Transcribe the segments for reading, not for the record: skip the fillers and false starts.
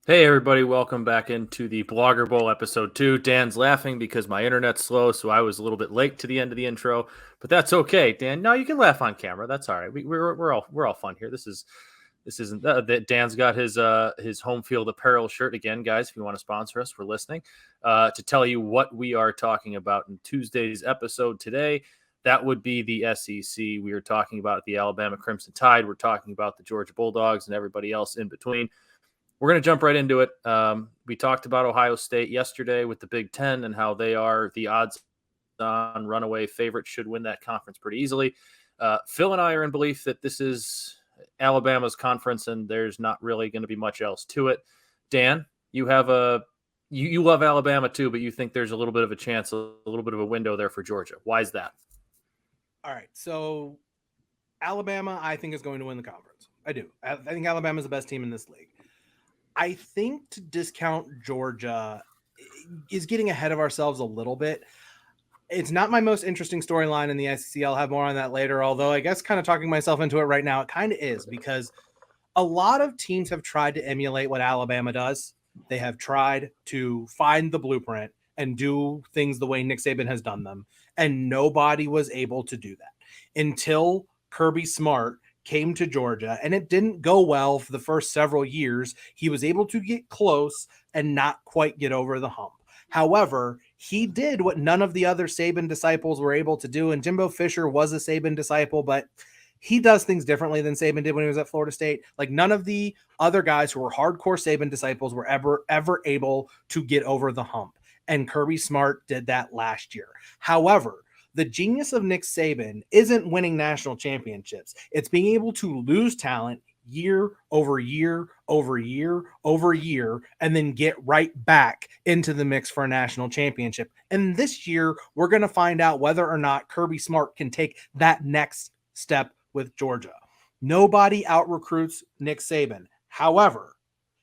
Hey everybody, welcome back into the Blogger Bowl episode 2. Dan's laughing because my internet's slow, so I was a little bit late to the end of the intro, but that's okay. Dan, no, you can laugh on camera. That's all right. We're all fun here. This isn't Dan's got his home field apparel shirt again, guys. If you want to sponsor us, we're listening. To tell you what we are talking about in Tuesday's episode today, that would be the SEC. We are talking about the Alabama Crimson Tide. We're talking about the Georgia Bulldogs and everybody else in between. We're going to jump right into it. We talked about Ohio State yesterday with the Big Ten and how they are the odds-on runaway favorite, should win that conference pretty easily. Phil and I are in belief that this is Alabama's conference and there's not really going to be much else to it. Dan, you love Alabama too, but you think there's a little bit of a chance, a little bit of a window there for Georgia. Why is that? All right, so Alabama, I think, is going to win the conference. I do. I think Alabama is the best team in this league. I think to discount Georgia is getting ahead of ourselves a little bit. It's not my most interesting storyline in the SEC. I'll have more on that later, although I guess kind of talking myself into it right now, it kind of is, because a lot of teams have tried to emulate what Alabama does. They have tried to find the blueprint and do things the way Nick Saban has done them, and nobody was able to do that until Kirby Smart came to Georgia, and it didn't go well for the first several years. He was able to get close and not quite get over the hump. However, he did what none of the other Saban disciples were able to do, and Jimbo Fisher was a Saban disciple, but he does things differently than Saban did when he was at Florida State. Like, none of the other guys who were hardcore Saban disciples were ever able to get over the hump, and Kirby Smart did that last year. However, the genius of Nick Saban isn't winning national championships. It's being able to lose talent year over year over year over year and then get right back into the mix for a national championship. And this year, we're going to find out whether or not Kirby Smart can take that next step with Georgia. Nobody out recruits Nick Saban. However,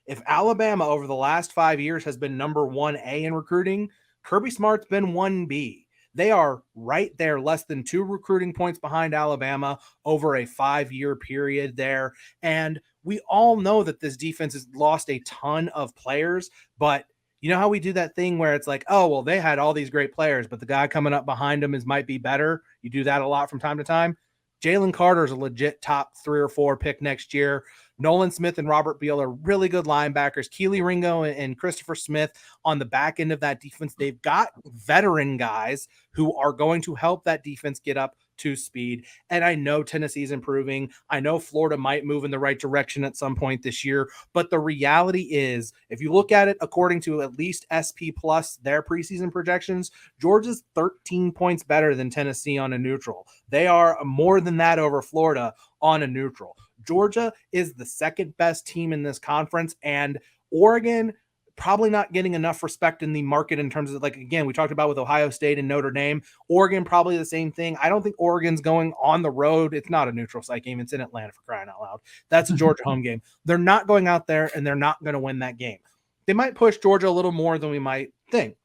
if Alabama over the last 5 years has been number 1A in recruiting, Kirby Smart's been 1B. They are right there, less than 2 recruiting points behind Alabama over a 5-year period there. And we all know that this defense has lost a ton of players, but you know how we do that thing where it's like, oh, well, they had all these great players, but the guy coming up behind them might be better. You do that a lot from time to time. Jalen Carter is a legit top 3 or 4 pick next year. Nolan Smith and Robert Beal are really good linebackers. Keely Ringo and Christopher Smith on the back end of that defense. They've got veteran guys who are going to help that defense get up to speed. And I know Tennessee's improving. I know Florida might move in the right direction at some point this year. But the reality is, if you look at it according to at least SP Plus, their preseason projections, Georgia's 13 points better than Tennessee on a neutral. They are more than that over Florida on a neutral. Georgia is the second best team in this conference, and Oregon probably not getting enough respect in the market in terms of, like, again, we talked about with Ohio State and Notre Dame. Oregon, probably the same thing. I don't think Oregon's going on the road. It's not a neutral site game. It's in Atlanta, for crying out loud. That's a Georgia home game. They're not going out there, and they're not going to win that game. They might push Georgia a little more than we might think.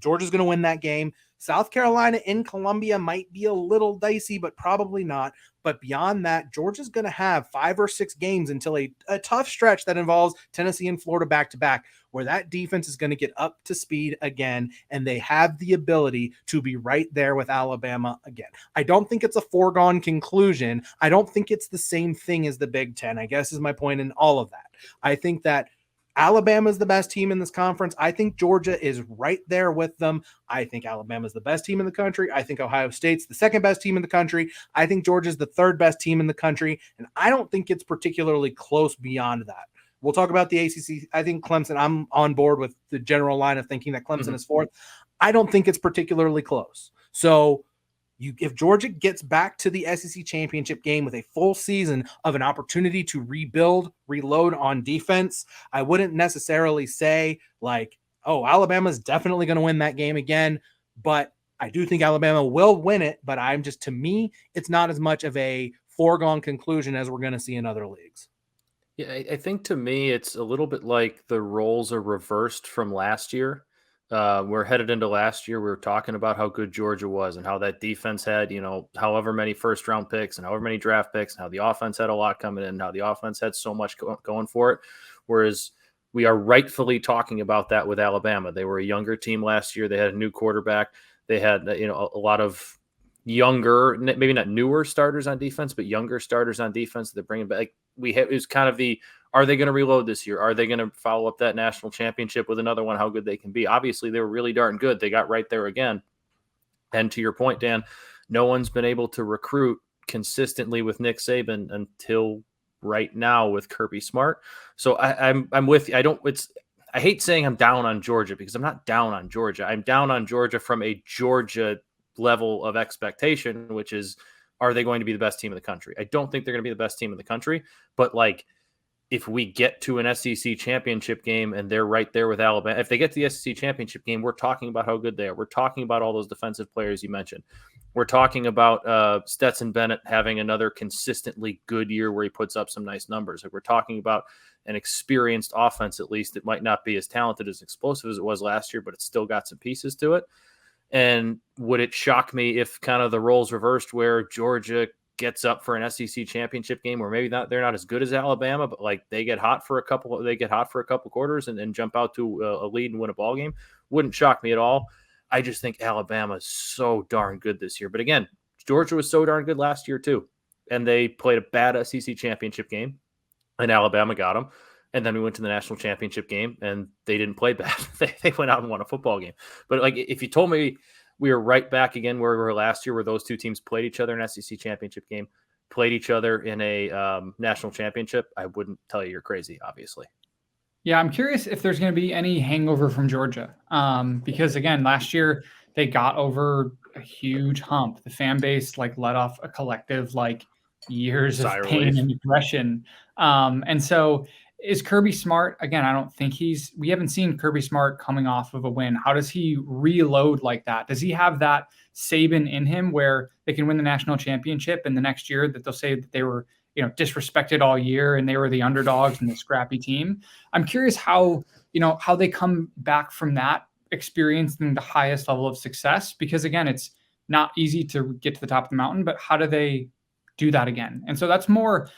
Georgia's going to win that game. South Carolina in Columbia might be a little dicey, but probably not. But beyond that, Georgia's going to have 5 or 6 games until a tough stretch that involves Tennessee and Florida back-to-back, where that defense is going to get up to speed again, and they have the ability to be right there with Alabama again. I don't think it's a foregone conclusion. I don't think it's the same thing as the Big Ten, I guess, is my point in all of that. I think that Alabama is the best team in this conference. I think Georgia is right there with them. I think Alabama is the best team in the country. I think Ohio State's the second best team in the country. I think Georgia's the third best team in the country. And I don't think it's particularly close beyond that. We'll talk about the ACC. I think Clemson, I'm on board with the general line of thinking that Clemson is fourth. I don't think it's particularly close. So if Georgia gets back to the SEC championship game with a full season of an opportunity to rebuild, reload on defense, I wouldn't necessarily say like, oh, Alabama's definitely going to win that game again. But I do think Alabama will win it. But to me, it's not as much of a foregone conclusion as we're going to see in other leagues. Yeah, I think to me, it's a little bit like the roles are reversed from last year. We're headed into last year. We were talking about how good Georgia was and how that defense had, however many first round picks and however many draft picks, and how the offense had a lot coming in, how the offense had so much going for it. Whereas We are rightfully talking about that with Alabama. They were a younger team last year. They had a new quarterback. They had, a lot of younger, maybe not newer starters on defense, but younger starters on defense that they're bringing back. It was kind of are they going to reload this year? Are they going to follow up that national championship with another one? How good they can be? Obviously, they were really darn good. They got right there again. And to your point, Dan, no one's been able to recruit consistently with Nick Saban until right now with Kirby Smart. So I'm with you. I hate saying I'm down on Georgia because I'm not down on Georgia. I'm down on Georgia from a Georgia level of expectation, which is, are they going to be the best team in the country? I don't think they're going to be the best team in the country, but if we get to an SEC championship game and they're right there with Alabama, if they get to the SEC championship game, we're talking about how good they are. We're talking about all those defensive players you mentioned. We're talking about Stetson Bennett having another consistently good year where he puts up some nice numbers. We're talking about an experienced offense, at least. It might not be as talented, as explosive as it was last year, but it's still got some pieces to it. And would it shock me if kind of the roles reversed where Georgia gets up for an SEC championship game where maybe they're not as good as Alabama, but they get hot for a couple quarters and jump out to a lead and win a ball game? Wouldn't shock me at all. I just think Alabama is so darn good this year. But again, Georgia was so darn good last year too. And they played a bad SEC championship game and Alabama got them. And then we went to the national championship game and they didn't play bad. They went out and won a football game. But if you told me we were right back again where we were last year, where those two teams played each other in an SEC championship game, played each other in a national championship, I wouldn't tell you you're crazy, obviously. Yeah, I'm curious if there's going to be any hangover from Georgia. Because again, last year they got over a huge hump. The fan base let off a collective years of pain and aggression. And so is Kirby Smart, again, I don't think we haven't seen Kirby Smart coming off of a win. How does he reload like that? Does he have that Saban in him where they can win the national championship and the next year that they'll say that they were, disrespected all year and they were the underdogs and the scrappy team? I'm curious how they come back from that experience in the highest level of success, because again, it's not easy to get to the top of the mountain, but how do they do that again? And so that's more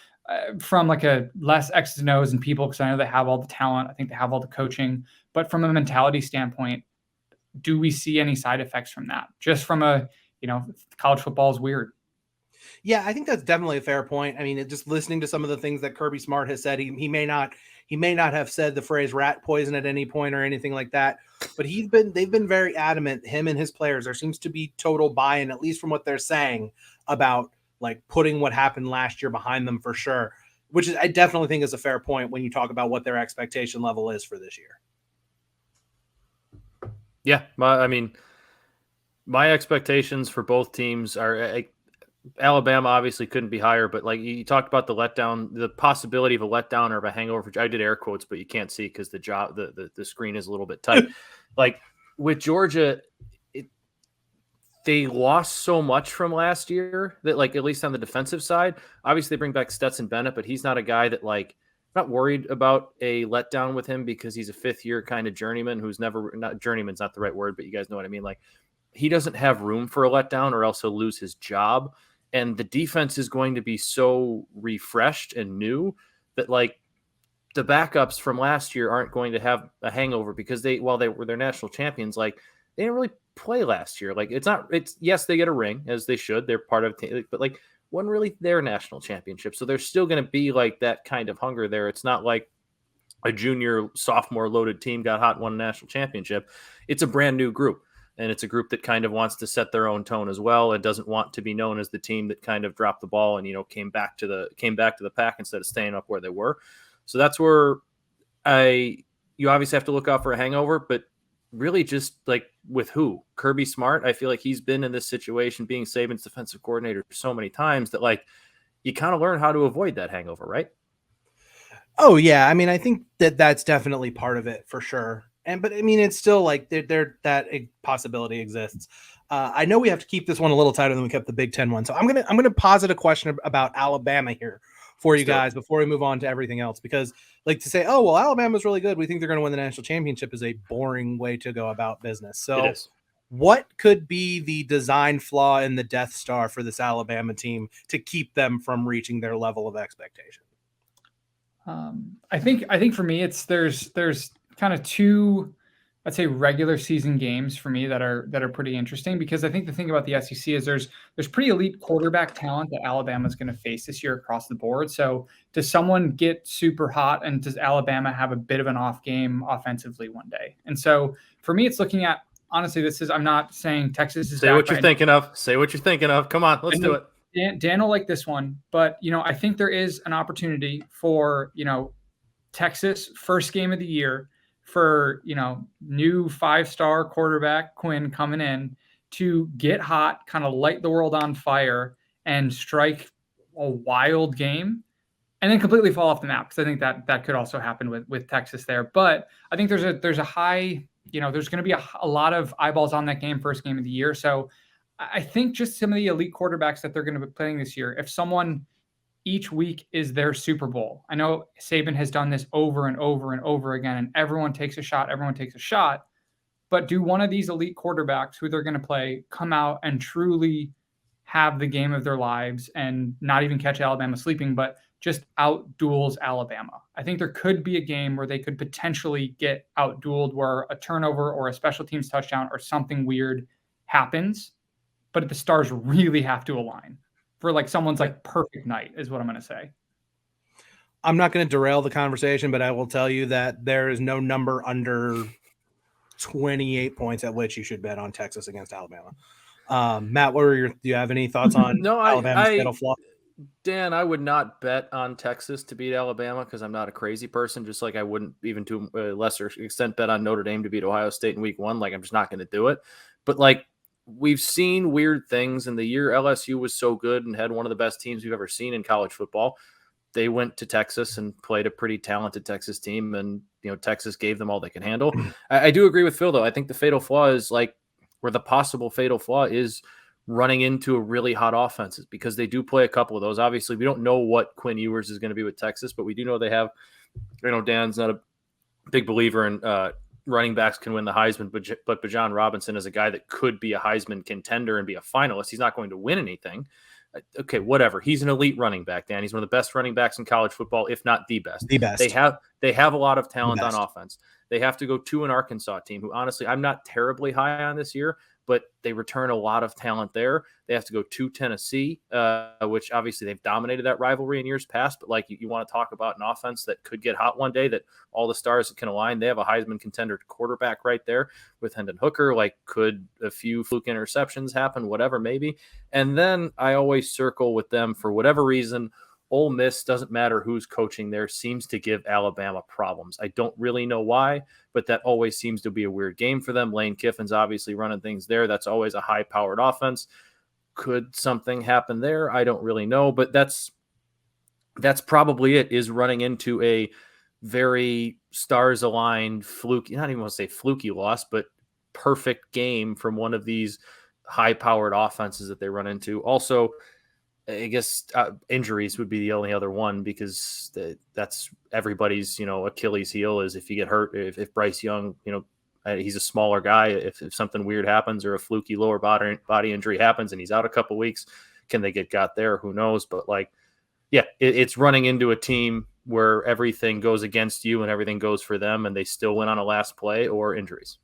from a less X's and O's and people, because I know they have all the talent. I think they have all the coaching, but from a mentality standpoint, do we see any side effects from that? Just from college football is weird. Yeah, I think that's definitely a fair point. I mean, just listening to some of the things that Kirby Smart has said, he may not have said the phrase rat poison at any point or anything like that, but they've been very adamant, him and his players. There seems to be total buy-in, at least from what they're saying, about putting what happened last year behind them for sure, which I definitely think is a fair point when you talk about what their expectation level is for this year. Yeah. My expectations for both teams are Alabama obviously couldn't be higher, but you talked about the letdown, the possibility of a letdown or of a hangover. I did air quotes, but you can't see because the screen is a little bit tight. With Georgia, they lost so much from last year that at least on the defensive side, obviously they bring back Stetson Bennett, but he's not a guy that not worried about a letdown with him because he's a fifth year kind of journeyman who's not journeyman's not the right word, but you guys know what I mean. He doesn't have room for a letdown or else he'll lose his job. And the defense is going to be so refreshed and new that the backups from last year aren't going to have a hangover because while they were their national champions, they didn't really play last year. Yes, they get a ring as they should. They're part of it, but wasn't really their national championship. So there's still going to be that kind of hunger there. It's not like a junior, sophomore loaded team got hot and won a national championship. It's a brand new group. And it's a group that kind of wants to set their own tone as well. It doesn't want to be known as the team that kind of dropped the ball and, came back to the pack instead of staying up where they were. So that's where you obviously have to look out for a hangover, but really just with who? Kirby Smart. I feel like he's been in this situation being Saban's defensive coordinator so many times that you kind of learn how to avoid that hangover, right? Oh yeah. I mean, I think that's definitely part of it for sure. But I mean, it's still that possibility exists. I know we have to keep this one a little tighter than we kept the Big Ten one. So I'm gonna posit a question about Alabama here for you guys before we move on to everything else, because to say, oh well, Alabama's really good, we think they're going to win the national championship, is a boring way to go about business. So what could be the design flaw in the Death Star for this Alabama team to keep them from reaching their level of expectation? I think for me, there's kind of two, I'd say, regular season games for me that are pretty interesting, because I think the thing about the SEC is there's pretty elite quarterback talent that Alabama's going to face this year across the board. So does someone get super hot, and does Alabama have a bit of an off game offensively one day? And so for me, it's looking at, honestly, I'm not saying Texas is Say back what you're by thinking of. Say what you're thinking of. Come on, let's do it. Dan will like this one, but I think there is an opportunity for Texas, first game of the year, for new 5-star quarterback Quinn coming in to get hot, kind of light the world on fire, and strike a wild game, and then completely fall off the map. Because I think that could also happen with Texas there. But I think there's a high, there's going to be a lot of eyeballs on that game, first game of the year. So I think just some of the elite quarterbacks that they're going to be playing this year, if someone each week is their Super Bowl. I know Saban has done this over and over and over again, and everyone takes a shot. But do one of these elite quarterbacks who they're going to play come out and truly have the game of their lives, and not even catch Alabama sleeping, but just out-duels Alabama? I think there could be a game where they could potentially get out-dueled, where a turnover or a special teams touchdown or something weird happens, but the stars really have to align for like someone's like perfect night, is what I'm going to say. I'm not going to derail the conversation, but I will tell you that there is no number under 28 points at which you should bet on Texas against Alabama. Matt, do you have any thoughts on Alabama's fatal flaw? Dan, I would not bet on Texas to beat Alabama, because I'm not a crazy person, just like I wouldn't, even to a lesser extent, bet on Notre Dame to beat Ohio State in week 1. Like, I'm just not going to do it. But like, we've seen weird things, and the year LSU was so good and had one of the best teams we've ever seen in college football, they went to Texas and played a pretty talented Texas team, and Texas gave them all they can handle. I do agree with Phil, though. I think the fatal flaw is where the possible fatal flaw is running into a really hot offenses, because they do play a couple of those. Obviously, we don't know what Quinn Ewers is going to be with Texas, but we do know they have, Dan's not a big believer in running backs can win the Heisman, but Bijan Robinson is a guy that could be a Heisman contender and be a finalist. He's not going to win anything. Okay, whatever. He's an elite running back, Dan. He's one of the best running backs in college football, if not the best. The best. They have a lot of talent on offense. They have to go to an Arkansas team who, honestly, I'm not terribly high on this year, but they return a lot of talent there. They have to go to Tennessee, which obviously they've dominated that rivalry in years past. But like, you want to talk about an offense that could get hot one day, that all the stars can align. They have a Heisman contender quarterback right there with Hendon Hooker. Like, could a few fluke interceptions happen? Whatever, maybe. And then I always circle with them, for whatever reason, Ole Miss, doesn't matter who's coaching there, seems to give Alabama problems. I don't really know why, but that always seems to be a weird game for them. Lane Kiffin's obviously running things there. That's always a high-powered offense. Could something happen there? I don't really know, but that's probably it, is running into a very stars-aligned fluky, not even want to say fluky loss, but perfect game from one of these high-powered offenses that they run into. Also, I guess injuries would be the only other one, because that's everybody's, Achilles heel, is if you get hurt. If Bryce Young, he's a smaller guy. If something weird happens, or a fluky lower body injury happens and he's out a couple weeks, can they get got there? Who knows? But it's running into a team where everything goes against you and everything goes for them, and they still win on a last play or injuries.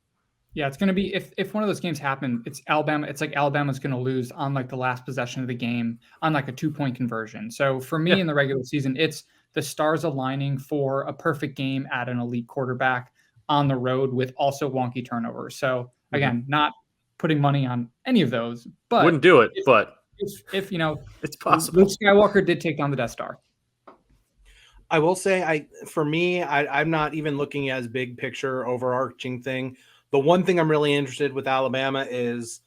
Yeah, it's going to be, if one of those games happen, it's Alabama. It's like Alabama's going to lose on like the last possession of the game on like a 2-point conversion. So for me in the regular season, it's the stars aligning for a perfect game at an elite quarterback on the road with also wonky turnovers. So again, not putting money on any of those, but wouldn't do it. But if it's possible. Luke Skywalker did take down the Death Star. I will say, I'm not even looking as big picture overarching thing. The one thing I'm really interested with Alabama is,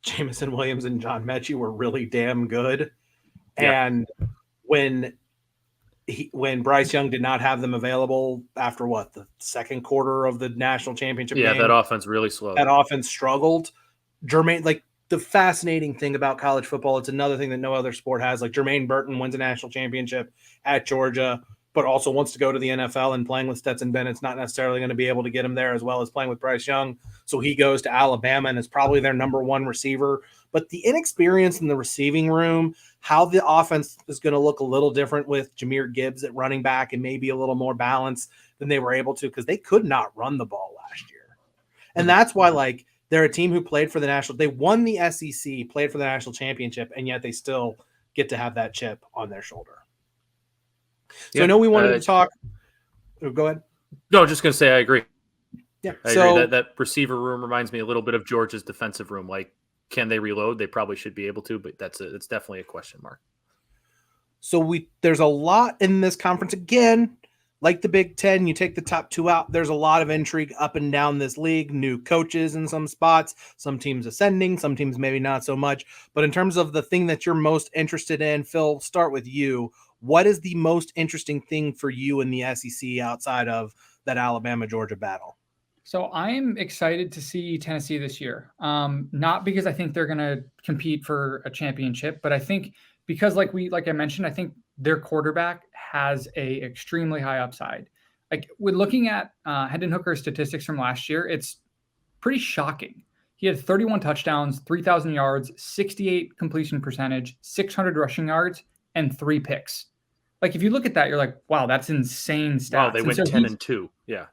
Jameson Williams and John Mechie were really damn good. Yeah. And when Bryce Young did not have them available after the second quarter of the national championship game, that offense really slowed. That offense struggled. Jermaine, the fascinating thing about college football, it's another thing that no other sport has. Like, Jermaine Burton wins a national championship at Georgia but also wants to go to the NFL, and playing with Stetson Bennett's not necessarily going to be able to get him there as well as playing with Bryce Young. So he goes to Alabama and is probably their number one receiver. But the inexperience in the receiving room, how the offense is going to look a little different with Jahmyr Gibbs at running back and maybe a little more balance than they were able to, because they could not run the ball last year. And that's why, like, they're a team who played for the national. They won the SEC, played for the national championship, and yet they still get to have that chip on their shoulder. So I know we wanted to talk. Oh, go ahead. No, just going to say I agree. Yeah. I agree. That receiver room reminds me a little bit of Georgia's defensive room. Like, can they reload? They probably should be able to, but it's definitely a question mark. So there's a lot in this conference. Again, like the Big Ten, you take the top two out. There's a lot of intrigue up and down this league. New coaches in some spots, some teams ascending, some teams maybe not so much. But in terms of the thing that you're most interested in, Phil, start with you. What is the most interesting thing for you in the SEC outside of that Alabama-Georgia battle? So I'm excited to see Tennessee this year. Not because I think they're going to compete for a championship, but I think because like I mentioned, I think their quarterback has a extremely high upside. Like, with looking at Hendon Hooker's statistics from last year, it's pretty shocking. He had 31 touchdowns, 3,000 yards, 68 completion percentage, 600 rushing yards, and 3 picks. Like, if you look at that, you're like, wow, that's insane stats. Wow, they went 10-2. Yeah.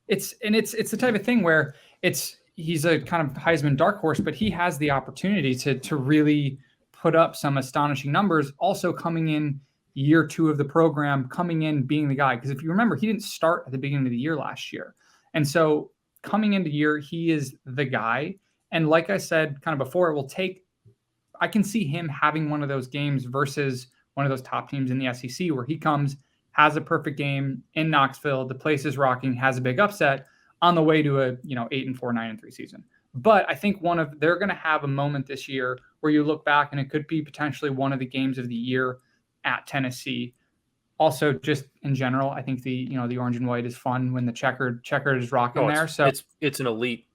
It's the type of thing where he's a kind of Heisman dark horse, but he has the opportunity to really put up some astonishing numbers. Also coming in year 2 of the program, coming in being the guy. Because if you remember, he didn't start at the beginning of the year last year. And so coming into year, he is the guy. And like I said kind of before, I can see him having one of those games versus one of those top teams in the SEC where he comes, has a perfect game in Knoxville, the place is rocking, has a big upset on the way to a 8-4, 9-3 season. But I think they're going to have a moment this year where you look back and it could be potentially one of the games of the year at Tennessee. Also, just in general, I think the orange and white is fun when the checkered is rocking there. So it's an elite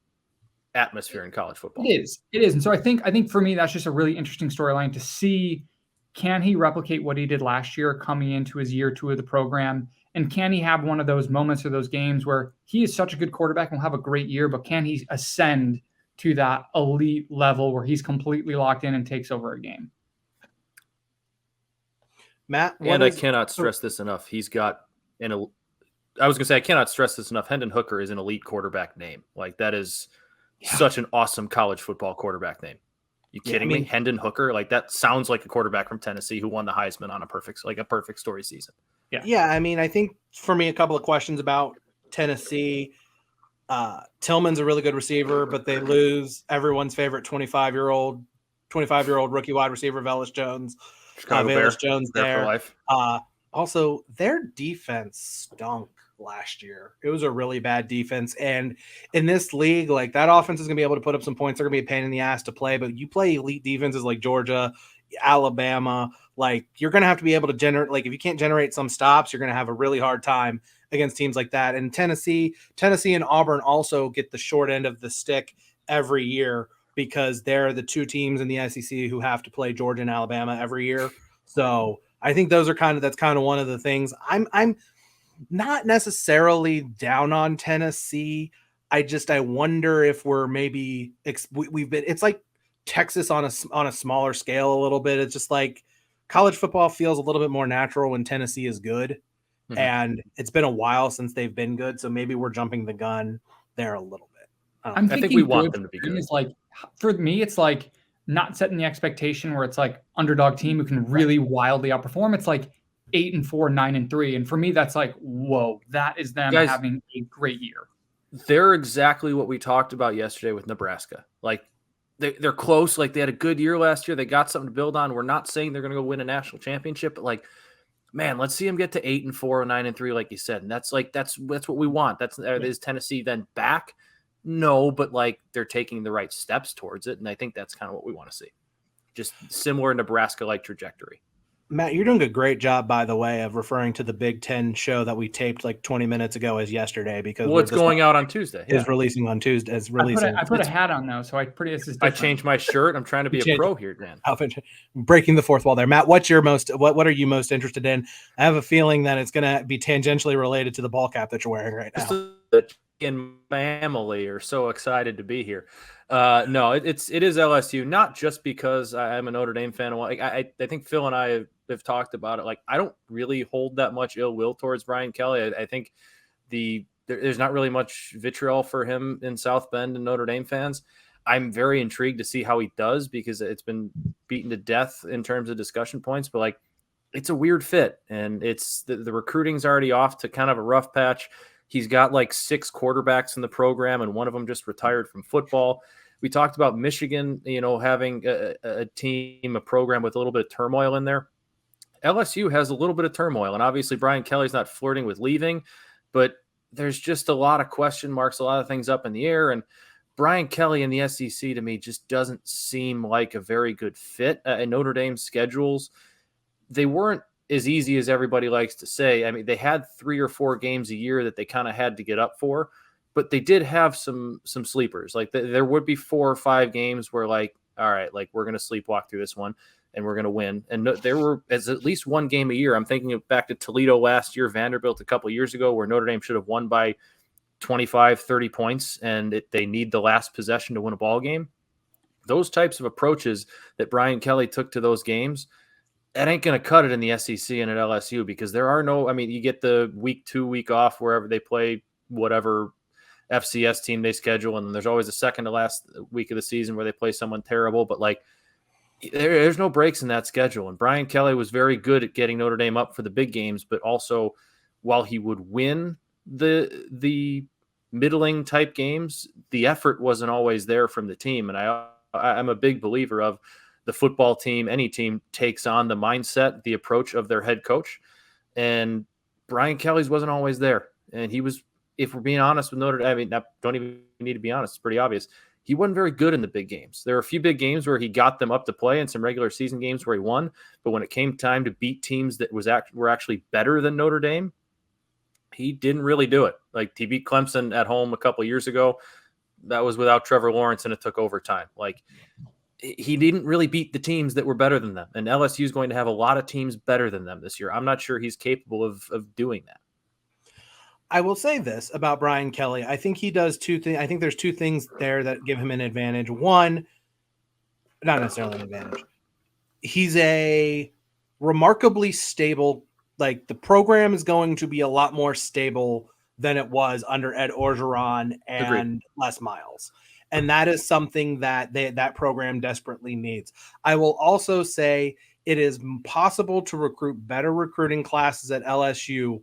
atmosphere in college football. It is. And so I think for me, that's just a really interesting storyline to see. Can he replicate what he did last year coming into his year 2 of the program? And can he have one of those moments or those games where he is such a good quarterback and will have a great year, but can he ascend to that elite level where he's completely locked in and takes over a game? Matt? I cannot stress this enough. He's got I was going to say, I cannot stress this enough. Hendon Hooker is an elite quarterback name. Like, that is such an awesome college football quarterback name. You kidding me? Hendon Hooker? Like, that sounds like a quarterback from Tennessee who won the Heisman on a perfect story season. Yeah. I mean, I think for me, a couple of questions about Tennessee. Tillman's a really good receiver, but they lose everyone's favorite 25-year-old rookie wide receiver, Velus Jones. Velus Jones there. For life. Also, their defense stunk last year. It was a really bad defense. And in this league, like, that offense is going to be able to put up some points. They're going to be a pain in the ass to play, but you play elite defenses like Georgia, Alabama, like, you're going to have to be able to generate, like, if you can't generate some stops, you're going to have a really hard time against teams like that. And Tennessee and Auburn also get the short end of the stick every year because they're the 2 teams in the SEC who have to play Georgia and Alabama every year. So I think that's kind of one of the things. I'm not necessarily down on Tennessee. I wonder if we're maybe it's like Texas on a smaller scale a little bit. It's just like college football feels a little bit more natural when Tennessee is good. Mm-hmm. And it's been a while since they've been good. So maybe we're jumping the gun there a little bit. I think we want them to be good. Is like, for me, it's like not setting the expectation where it's like underdog team who can really wildly outperform. It's like 8-4, 9-3. And for me, that's like, whoa, that is them having a great year. They're exactly what we talked about yesterday with Nebraska. Like, they're close. Like, they had a good year last year. They got something to build on. We're not saying they're going to go win a national championship, but like, man, let's see them get to 8-4 or 9-3, like you said. And that's what we want. Is Tennessee then back? No, but like, they're taking the right steps towards it. And I think that's kind of what we want to see. Just similar Nebraska-like trajectory. Matt, you're doing a great job, by the way, of referring to the Big Ten show that we taped like 20 minutes ago as yesterday, because Well, it's going out on Tuesday. Is releasing on Tuesday. Is releasing. I put a hat on though, so this is different. I changed my shirt. I'm trying to be a pro here, Dan. Breaking the fourth wall there, Matt. What are you most interested in? I have a feeling that it's going to be tangentially related to the ball cap that you're wearing right now. In family are so excited to be here. No, it is LSU, not just because I'm a Notre Dame fan. I think Phil and I have talked about it. Like, I don't really hold that much ill will towards Brian Kelly. I think there's not really much vitriol for him in South Bend and Notre Dame fans. I'm very intrigued to see how he does, because it's been beaten to death in terms of discussion points, but like, it's a weird fit, and it's the recruiting's already off to kind of a rough patch. He's got like 6 quarterbacks in the program, and one of them just retired from football. We talked about Michigan, having a team, a program with a little bit of turmoil in there. LSU has a little bit of turmoil, and obviously Brian Kelly's not flirting with leaving, but there's just a lot of question marks, a lot of things up in the air, and Brian Kelly in the SEC to me just doesn't seem like a very good fit. Notre Dame's schedules, they weren't as easy as everybody likes to say. I mean, they had 3 or 4 games a year that they kind of had to get up for, but they did have some sleepers. Like there would be 4 or 5 games where, like, all right, like, we're going to sleepwalk through this one and we're going to win. And there were at least 1 game a year. I'm thinking of back to Toledo last year, Vanderbilt a couple of years ago, where Notre Dame should have won by 25, 30 points, and they need the last possession to win a ball game. Those types of approaches that Brian Kelly took to those games, that ain't going to cut it in the SEC and at LSU, because there are no, I mean, you get the week 2 week off wherever they play whatever FCS team they schedule, and there's always a second to last week of the season where they play someone terrible, but like, there's no breaks in that schedule. And Brian Kelly was very good at getting Notre Dame up for the big games, but also, while he would win the middling type games, the effort wasn't always there from the team. And I'm a big believer of the football team, any team takes on the mindset, the approach of their head coach. And Brian Kelly's wasn't always there. And he was, if we're being honest with Notre Dame, I mean, don't even need to be honest, it's pretty obvious. He wasn't very good in the big games. There were a few big games where he got them up to play, and some regular season games where he won. But when it came time to beat teams that were actually better than Notre Dame, he didn't really do it. Like, he beat Clemson at home a couple of years ago. That was without Trevor Lawrence, and it took overtime. Like, he didn't really beat the teams that were better than them. And LSU is going to have a lot of teams better than them this year. I'm not sure he's capable of doing that. I will say this about Brian Kelly. I think he does 2 things. I think there's 2 things there that give him an advantage. One, not necessarily an advantage. He's a remarkably stable, like, the program is going to be a lot more stable than it was under Ed Orgeron and Agreed. Les Miles. And that is something that that program desperately needs. I will also say it is possible to recruit better recruiting classes at LSU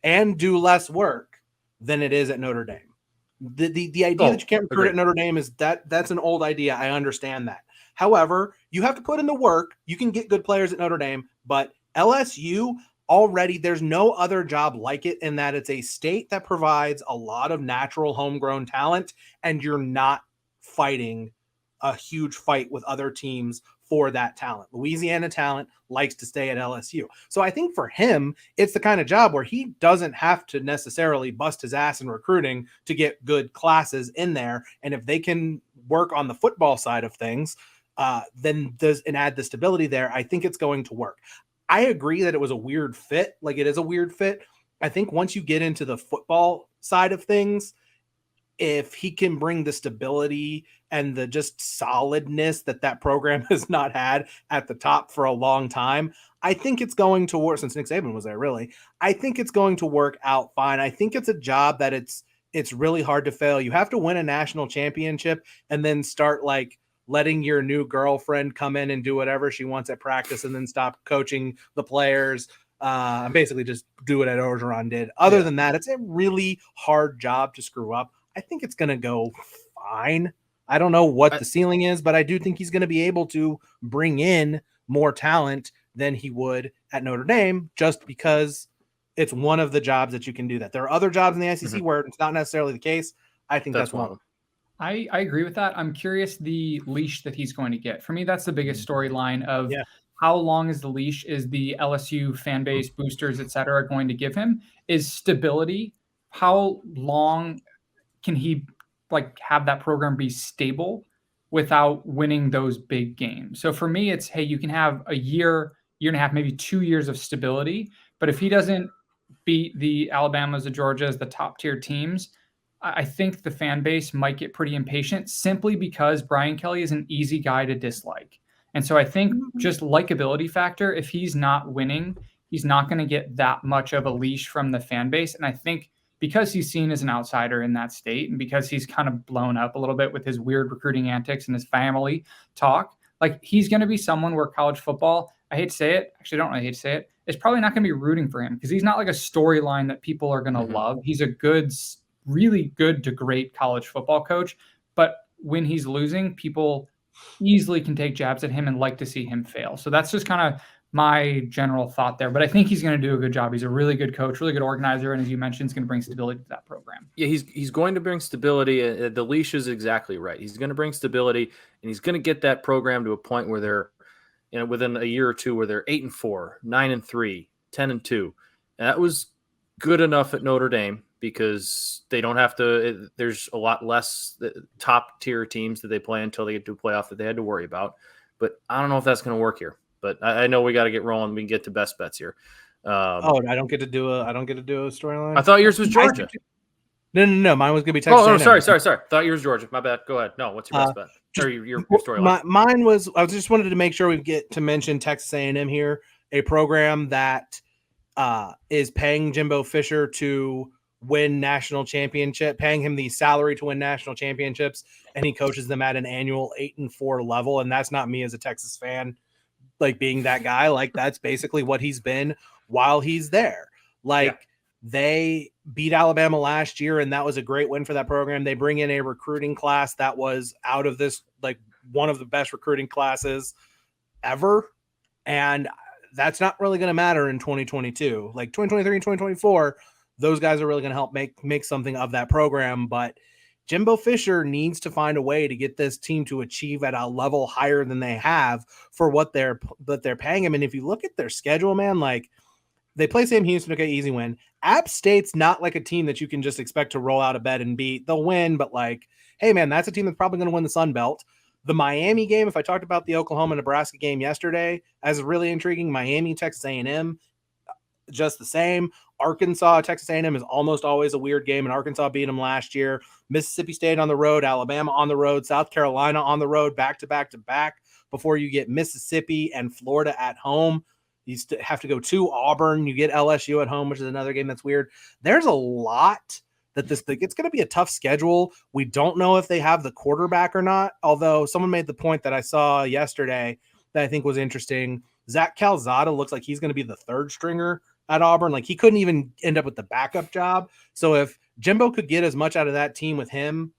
and do less work than it is at Notre Dame. The idea that you can't recruit at Notre Dame is that's an old idea. I understand that. However, you have to put in the work. You can get good players at Notre Dame, but LSU already, there's no other job like it, in that it's a state that provides a lot of natural homegrown talent, and you're not fighting a huge fight with other teams for that talent. Louisiana talent likes to stay at LSU. So I think for him, it's the kind of job where he doesn't have to necessarily bust his ass in recruiting to get good classes in there. And if they can work on the football side of things, then add the stability there, I think it's going to work. I agree that it was a weird fit. Like, it is a weird fit. I think once you get into the football side of things, if he can bring the stability and the just solidness that program has not had at the top for a long time, I think it's going to work. Since Nick Saban was there, really, I think it's going to work out fine. I think it's a job that it's really hard to fail. You have to win a national championship and then start, like, letting your new girlfriend come in and do whatever she wants at practice, and then stop coaching the players. And basically just do what Ed Orgeron did. Other than that, it's a really hard job to screw up. I think it's going to go fine. I don't know what the ceiling is, but I do think he's going to be able to bring in more talent than he would at Notre Dame, just because it's one of the jobs that you can do that. There are other jobs in the SEC where it's not necessarily the case. I think that's one of them. I agree with that. I'm curious the leash that he's going to get. For me, that's the biggest storyline of how long is the leash is the LSU fan base, boosters, et cetera, going to give him is stability. How long can he have that program be stable without winning those big games? So for me, it's, hey, you can have a year and a half, maybe 2 years of stability, but if he doesn't beat the Alabamas, the Georgias, the top tier teams, I think the fan base might get pretty impatient simply because Brian Kelly is an easy guy to dislike. And so I think just likability factor, if he's not winning, he's not going to get that much of a leash from the fan base. And I think because he's seen as an outsider in that state and because he's kind of blown up a little bit with his weird recruiting antics and his family talk, he's going to be someone where college football, I hate to say it, actually I don't really hate to say it, it's probably not going to be rooting for him because he's not like a storyline that people are going to love. He's a good, really good to great college football coach. But when he's losing, people easily can take jabs at him and like to see him fail. So that's just kind of my general thought there. But I think he's going to do a good job. He's a really good coach, really good organizer. And as you mentioned, he's going to bring stability to that program. Yeah, he's going to bring stability. The leash is exactly right. He's going to bring stability, and he's going to get that program to a point where they're, within a year or two, where they're 8-4, 9-3, 10-2. And that was good enough at Notre Dame because they don't have to. There's a lot less top tier teams that they play until they get to a playoff that they had to worry about. But I don't know if that's going to work here. But I know we got to get rolling. We can get to best bets here. I don't get to do a storyline. I thought yours was Georgia. No. Mine was going to be Texas. Oh, sorry. Thought yours was Georgia. My bad. Go ahead. No, what's your best bet? Or your storyline? Mine was. I just wanted to make sure we get to mention Texas A&M here, a program that is paying Jimbo Fisher to win national championship, paying him the salary to win national championships, and he coaches them at an annual 8-4 level. And that's not me as a Texas fan, being that guy. That's basically what he's been while he's there. They beat Alabama last year, and that was a great win for that program. They bring in a recruiting class that was out of this, one of the best recruiting classes ever. And that's not really going to matter in 2022. 2023 and 2024, those guys are really going to help make something of that program. But Jimbo Fisher needs to find a way to get this team to achieve at a level higher than they have for what they're paying him. And if you look at their schedule, man, they play Sam Houston, okay, easy win. App State's not a team that you can just expect to roll out of bed and beat. They'll win, but hey, man, that's a team that's probably going to win the Sun Belt. The Miami game, if I talked about the Oklahoma-Nebraska game yesterday, as really intriguing. Miami, Texas A&M, just the same. Arkansas, Texas A&M is almost always a weird game, and Arkansas beat them last year. Mississippi State on the road, Alabama on the road, South Carolina on the road, back to back to back before you get Mississippi and Florida at home. You have to go to Auburn. You get LSU at home, which is another game that's weird. There's a lot that it's going to be a tough schedule. We don't know if they have the quarterback or not, although someone made the point that I saw yesterday that I think was interesting. Zach Calzada looks like he's going to be the third stringer at Auburn. He couldn't even end up with the backup job. So if Jimbo could get as much out of that team with him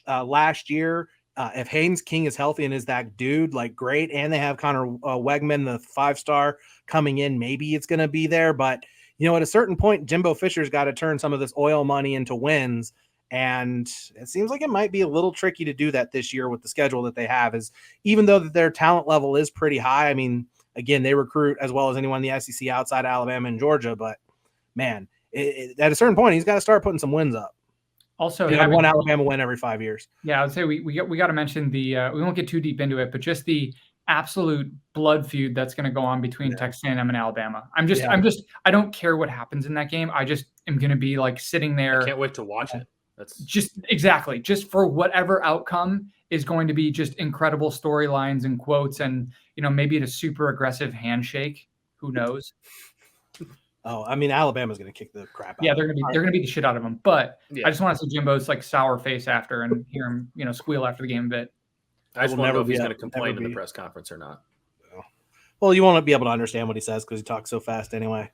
last year, if Haynes King is healthy and is that dude, great. And they have Connor Wegman, the 5-star coming in, maybe it's going to be there. But, at a certain point, Jimbo Fisher's got to turn some of this oil money into wins. And it seems like it might be a little tricky to do that this year with the schedule that they have, is even though their talent level is pretty high. I mean, again, they recruit as well as anyone in the SEC outside Alabama and Georgia. But, man, at a certain point, he's got to start putting some wins up. Also, one Alabama win every 5 years. Yeah, I would say we got to mention we won't get too deep into it, but just the absolute blood feud that's going to go on between Texas A&M and Alabama. I don't care what happens in that game. I just am going to be sitting there. I can't wait to watch it. That's just for whatever outcome is going to be just incredible storylines and quotes, and maybe a super aggressive handshake. Who knows? Oh, I mean, Alabama's going to kick the crap out. Yeah, they're going to beat the shit out of them. But I just want to see Jimbo's sour face after and hear him, squeal after the game a bit. I just want to know if he's going to complain in the press conference or not. Well, you won't be able to understand what he says because he talks so fast anyway.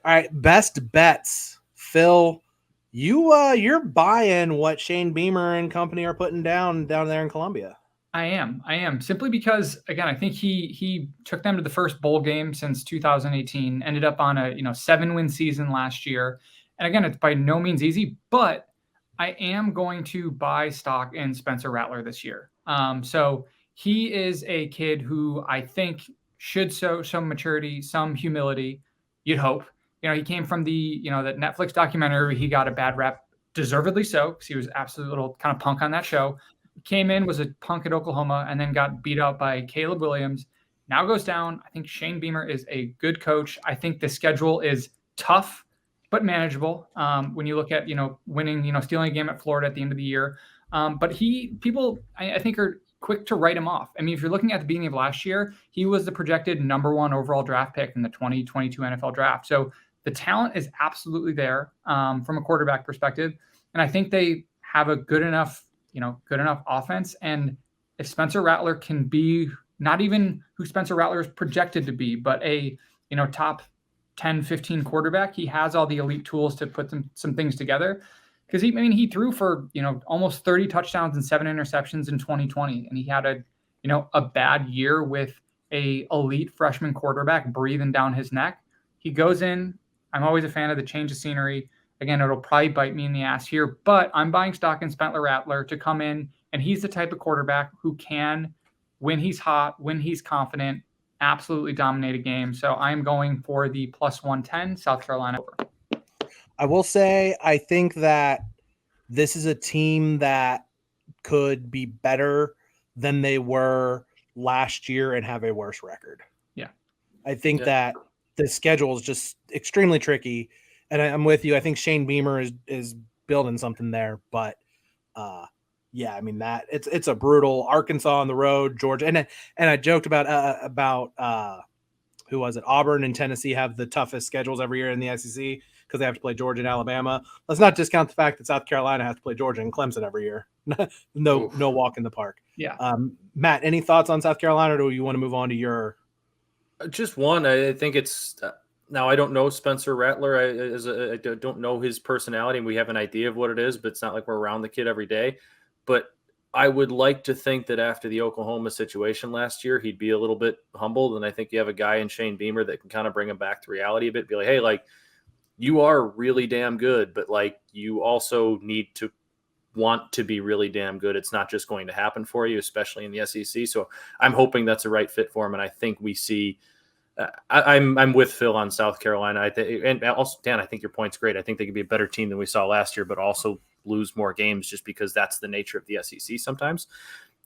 All right, best bets, Phil. You're buying what Shane Beamer and company are putting down there in Columbia. I am simply because, again, I think he took them to the first bowl game since 2018, ended up on a 7-win season last year. And again, it's by no means easy, but I am going to buy stock in Spencer Rattler this year. So he is a kid who I think should show some maturity, some humility. You'd hope. He came from the that Netflix documentary. He got a bad rep, deservedly so, because he was absolutely little kind of punk on that show. Came in, was a punk at Oklahoma, and then got beat up by Caleb Williams. Now goes down. I think Shane Beamer is a good coach. I think the schedule is tough but manageable. When you look at winning, stealing a game at Florida at the end of the year. But people I think are quick to write him off. I mean, if you're looking at the beginning of last year, he was the projected number 1 overall draft pick in the 2022 NFL draft. So the talent is absolutely there from a quarterback perspective. And I think they have a good enough offense. And if Spencer Rattler can be not even who Spencer Rattler is projected to be, but a, top 10, 15 quarterback, he has all the elite tools to put some things together. Because he threw for, almost 30 touchdowns and 7 interceptions in 2020. And he had a bad year with a elite freshman quarterback breathing down his neck. He goes in. I'm always a fan of the change of scenery. Again, it'll probably bite me in the ass here, but I'm buying stock in Spencer Rattler to come in, and he's the type of quarterback who can, when he's hot, when he's confident, absolutely dominate a game. So I'm going for the plus 110 South Carolina over. I will say, I think that this is a team that could be better than they were last year and have a worse record. Yeah. I think that the schedule is just extremely tricky. And I'm with you. I think Shane Beamer is building something there, but yeah, I mean that it's a brutal Arkansas on the road, Georgia, and I joked about who was it? Auburn and Tennessee have the toughest schedules every year in the SEC because they have to play Georgia and Alabama. Let's not discount the fact that South Carolina has to play Georgia and Clemson every year. No walk in the park. Yeah. Matt, any thoughts on South Carolina, or do you want to move on to your? Just one. I think it's. Now, I don't know Spencer Rattler. I don't know his personality, and we have an idea of what it is, but it's not like we're around the kid every day. But I would like to think that after the Oklahoma situation last year, he'd be a little bit humbled, and I think you have a guy in Shane Beamer that can kind of bring him back to reality a bit, be like, hey, like, you are really damn good, but, like, you also need to want to be really damn good. It's not just going to happen for you, especially in the SEC. So I'm hoping that's a right fit for him, and I think we see I'm with Phil on South Carolina. I think, and also Dan, I think your point's great. I think they could be a better team than we saw last year, but also lose more games just because that's the nature of the SEC sometimes.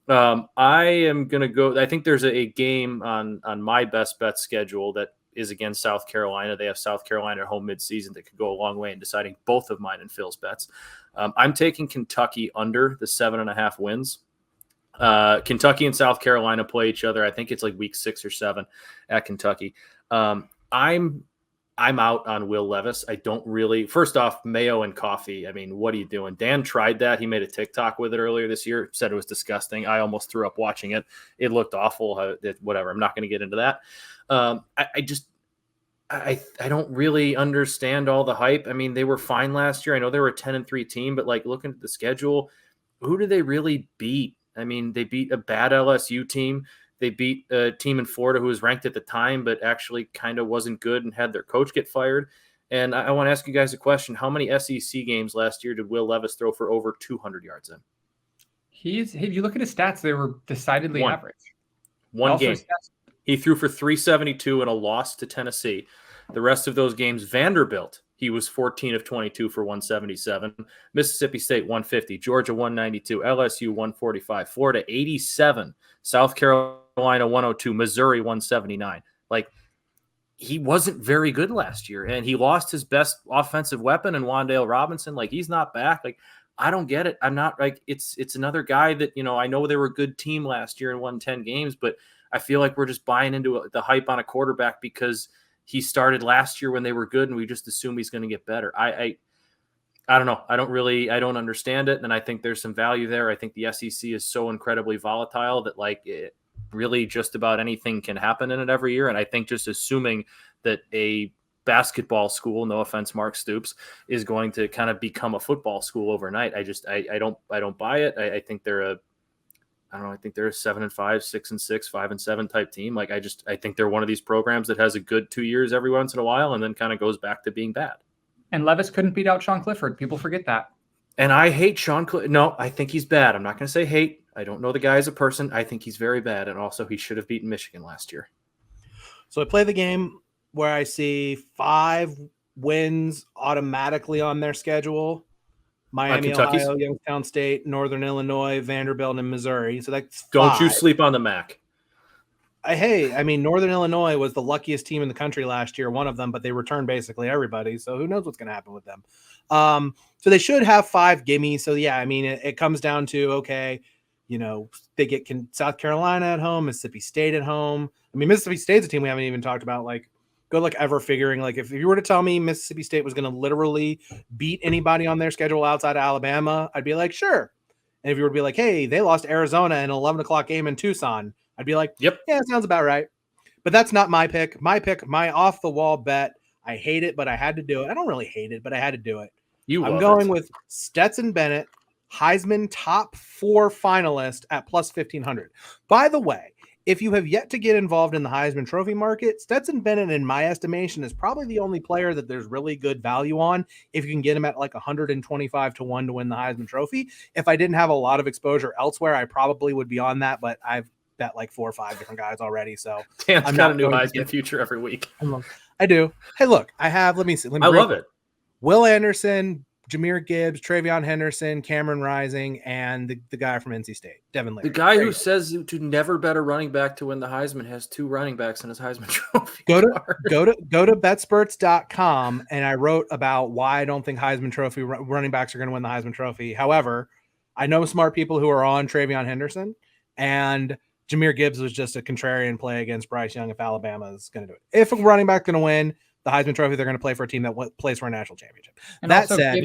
I am going to go. I think there's a game on my best bet schedule that is against South Carolina. They have South Carolina at home midseason that could go a long way in deciding both of mine and Phil's bets. I'm taking Kentucky under the 7.5 wins. Kentucky and South Carolina play each other. I think it's like week 6 or 7 at Kentucky. I'm out on Will Levis. I don't really. First off, mayo and coffee. I mean, what are you doing? Dan tried that. He made a TikTok with it earlier this year. Said it was disgusting. I almost threw up watching it. It looked awful. Whatever. I'm not going to get into that. I don't really understand all the hype. I mean, they were fine last year. I know they were a 10-3 team, but like looking at the schedule, who do they really beat? I mean, they beat a bad LSU team. They beat a team in Florida who was ranked at the time, but actually kind of wasn't good and had their coach get fired. And I want to ask you guys a question. How many SEC games last year did Will Levis throw for over 200 yards in? If you look at his stats, they were decidedly average. One game. He threw for 372 in a loss to Tennessee. The rest of those games, Vanderbilt, he was 14 of 22 for 177. Mississippi State, 150. Georgia, 192. LSU, 145. Florida, 87. South Carolina, 102. Missouri, 179. Like, he wasn't very good last year, and he lost his best offensive weapon in Wan'Dale Robinson. Like, he's not back. Like, I don't get it. I'm not like it's another guy that, I know they were a good team last year and won 10 games, but I feel like we're just buying into the hype on a quarterback because he started last year when they were good and we just assume he's going to get better. I don't know. I don't understand it. And I think there's some value there. I think the SEC is so incredibly volatile that really just about anything can happen in it every year. And I think just assuming that a basketball school, no offense, Mark Stoops, is going to kind of become a football school overnight. I don't buy it. I think they're I think they're a 7-5, 6-6, 5-7 type team. Like, I think they're one of these programs that has a good 2 years every once in a while and then kind of goes back to being bad. And Levis couldn't beat out Sean Clifford. People forget that. And I hate Sean Clifford. No, I think he's bad. I'm not going to say hate. I don't know the guy as a person. I think he's very bad. And also he should have beaten Michigan last year. So I play the game where I see 5 wins automatically on their schedule. Miami, Kentucky's? Ohio, Youngstown State, Northern Illinois, Vanderbilt, and Missouri. So that's 5. Don't you sleep on the MAC. I mean, Northern Illinois was the luckiest team in the country last year, one of them, but they returned basically everybody. So who knows what's going to happen with them? So they should have 5 gimmies. So yeah, I mean, it comes down to, okay, they get South Carolina at home, Mississippi State at home. I mean, Mississippi State's a team we haven't even talked about. Like, good luck ever figuring, like, if you were to tell me Mississippi State was going to literally beat anybody on their schedule outside of Alabama, I'd be like, sure. And if you were to be like, hey, they lost Arizona in an 11 o'clock game in Tucson, I'd be like, yep, yeah, that sounds about right. But that's not my pick. My off-the-wall bet, I hate it, but I had to do it. I don't really hate it, but I had to do it. I'm going with Stetson Bennett, Heisman top 4 finalist at plus 1,500. By the way, if you have yet to get involved in the Heisman Trophy market, Stetson Bennett, in my estimation, is probably the only player that there's really good value on if you can get him at like 125 to 1 to win the Heisman Trophy. If I didn't have a lot of exposure elsewhere, I probably would be on that, but I've bet like 4 or 5 different guys already. So Dan's got a new Heisman future every week. I do. Hey, look, I have, let me see. I love it. Will Anderson, Jahmyr Gibbs, Travion Henderson, Cameron Rising, and the guy from NC State, Devin Leary. The guy who says to never bet a running back to win the Heisman has 2 running backs in his Heisman Trophy. Go to betspurts.com, and I wrote about why I don't think Heisman Trophy running backs are going to win the Heisman Trophy. However, I know smart people who are on Travion Henderson, and Jahmyr Gibbs was just a contrarian play against Bryce Young if Alabama is going to do it. If a running back's going to win the Heisman Trophy, they're going to play for a team that plays for a national championship. And that said,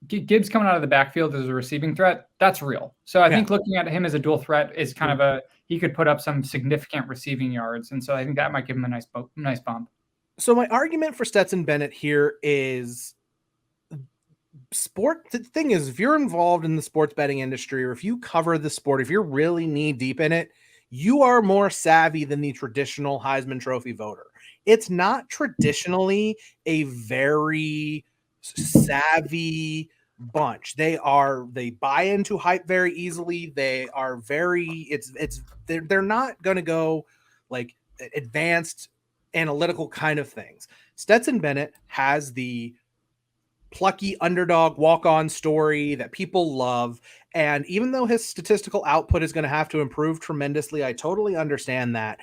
Gibbs coming out of the backfield as a receiving threat, that's real. So I think looking at him as a dual threat is kind of he could put up some significant receiving yards. And so I think that might give him a nice bump. So my argument for Stetson Bennett here is the thing is, if you're involved in the sports betting industry, or if you cover the sport, if you're really knee deep in it, you are more savvy than the traditional Heisman Trophy voter. It's not traditionally a very savvy bunch. They buy into hype very easily. They are they're not going to go like advanced analytical kind of things. Stetson Bennett has the plucky underdog walk-on story that people love. And even though his statistical output is going to have to improve tremendously, I totally understand that.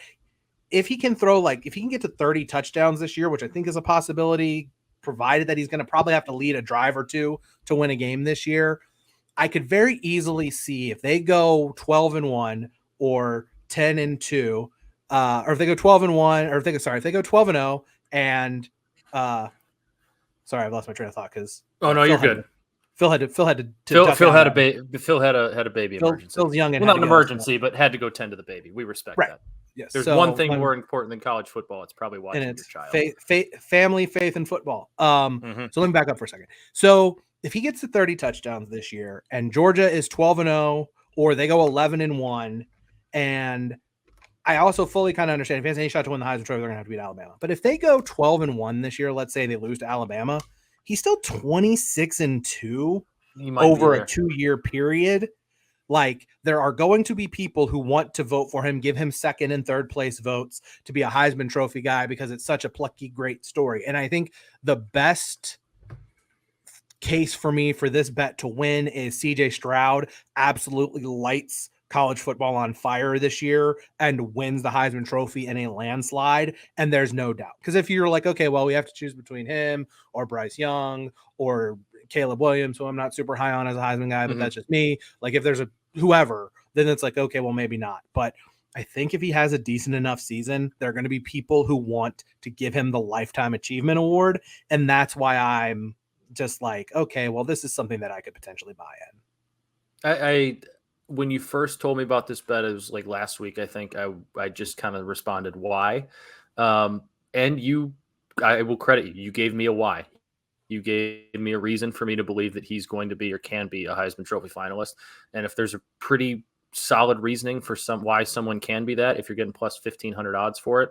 If he can if he can get to 30 touchdowns this year, which I think is a possibility, provided that he's going to probably have to lead a drive or two to win a game this year, I could very easily see if they go 12-1 or 10-2, or if they go 12-1, or if they go 12-0 and sorry, I've lost my train of thought because you're good. Phil had a baby emergency. Phil's young and not an emergency, but had to go tend to the baby. We respect that. Yes. There's one thing more important than college football. It's probably watching your child. Family, faith, and football. So let me back up for a second. So if he gets to 30 touchdowns this year, and Georgia is 12-0, or they go 11-1, and I also fully kind of understand if he has any shot to win the Heisman Trophy, they're going to have to beat Alabama. But if they go 12-1 this year, let's say they lose to Alabama, he's still 26-2 over a 2-year period. Like, there are going to be people who want to vote for him, give him second and third place votes to be a Heisman Trophy guy because it's such a plucky, great story. And I think the best case for me for this bet to win is CJ Stroud absolutely lights college football on fire this year and wins the Heisman Trophy in a landslide. And there's no doubt. Because if you're like, okay, well, we have to choose between him or Bryce Young or Caleb Williams, who I'm not super high on as a Heisman guy, but that's just me. Like, if there's a whoever, then it's like, okay, well, maybe not. But I think if he has a decent enough season, there are going to be people who want to give him the Lifetime Achievement Award. And that's why I'm just like, okay, well, this is something that I could potentially buy in. When you first told me about this bet, it was like last week, I think I just kind of responded, why? And I will credit you. You gave me a why. You gave me a reason for me to believe that he's going to be or can be a Heisman Trophy finalist. And if there's a pretty solid reasoning for why someone can be that, if you're getting plus 1,500 odds for it,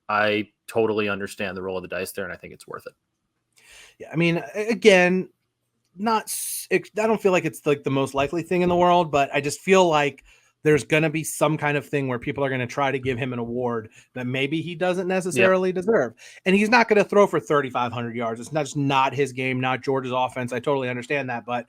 I totally understand the roll of the dice there, and I think it's worth it. Yeah, I mean, again, I don't feel like it's like the most likely thing in the world, but I just feel like there's going to be some kind of thing where people are going to try to give him an award that maybe he doesn't necessarily deserve. And he's not going to throw for 3,500 yards. That's not his game, not Georgia's offense. I totally understand that. But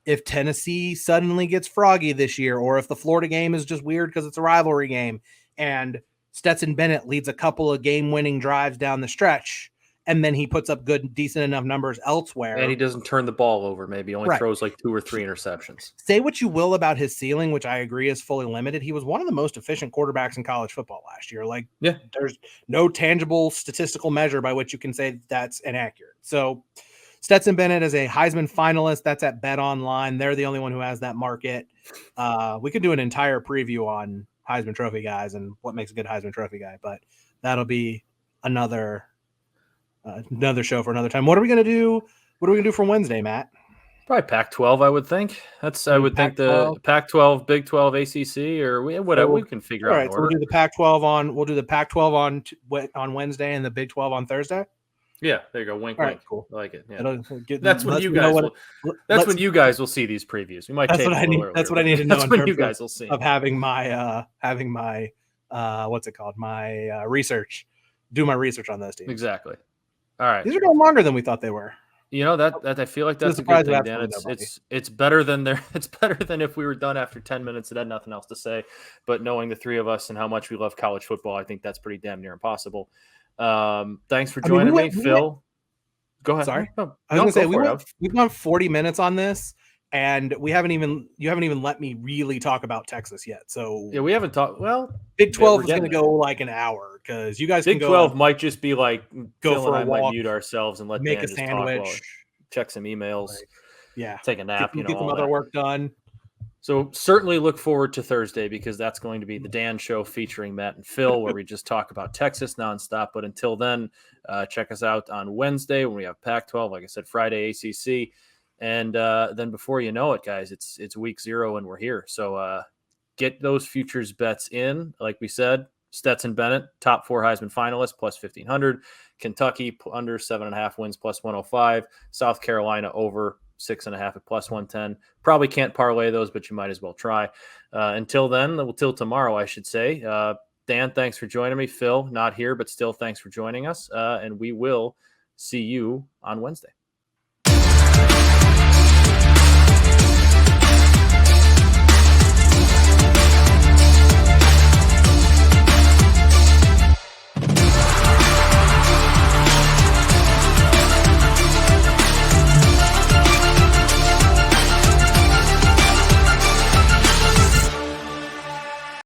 if Tennessee suddenly gets froggy this year, or if the Florida game is just weird because it's a rivalry game, and Stetson Bennett leads a couple of game-winning drives down the stretch, and then he puts up good, decent enough numbers elsewhere. And he doesn't turn the ball over, maybe only throws like 2 or 3 interceptions. Say what you will about his ceiling, which I agree is fully limited. He was one of the most efficient quarterbacks in college football last year. Like, there's no tangible statistical measure by which you can say that's inaccurate. So Stetson Bennett is a Heisman finalist. That's at Bet Online. They're the only one who has that market. We could do an entire preview on Heisman Trophy guys and what makes a good Heisman Trophy guy, but that'll be another show for another time. What are we going to do? What are we going to do for Wednesday, Matt? Probably Pac-12, I would think. I would think the Pac-12, Big 12, ACC, or whatever we can figure out. All right, so we'll do the Pac-12 on Wednesday and the Big 12 on Thursday. Yeah, there you go. Wink, wink. Cool. I like it. Yeah. That's when you guys will see these previews. We might. That's what I need. That's what I need to know. That's when you guys will see of having my what's it called? My research. Do my research on those teams. Exactly. All right. These are going longer than we thought they were. You know that I feel like that's a good thing, Dan. It's better than it's better than if we were done after 10 minutes and had nothing else to say. But knowing the three of us and how much we love college football, I think that's pretty damn near impossible. Thanks for joining me, Phil. Go ahead. Sorry, I was going to say we've gone 40 minutes on this, and you haven't even let me really talk about Texas yet. So yeah, we haven't talked. Well, Big 12 is going to go like an hour because you guys Big can go. 12 might just be like go for a walk, might mute ourselves and let make Dan a sandwich, check some emails, take a nap, get some other work done. So certainly look forward to Thursday because that's going to be the Dan Show featuring Matt and Phil, where we just talk about Texas nonstop. But until then, check us out on Wednesday when we have Pac-12. Like I said, Friday ACC, and then before you know it, guys, it's week 0 and we're here. So get those futures bets in. Like we said, Stetson Bennett, top 4 Heisman finalist, plus 1,500. Kentucky under 7.5 wins, plus 105. South Carolina over 6.5 at plus 110. Probably can't parlay those, but you might as well try. Until then, till tomorrow, I should say. Dan, thanks for joining me. Phil, not here, but still thanks for joining us. And we will see you on Wednesday.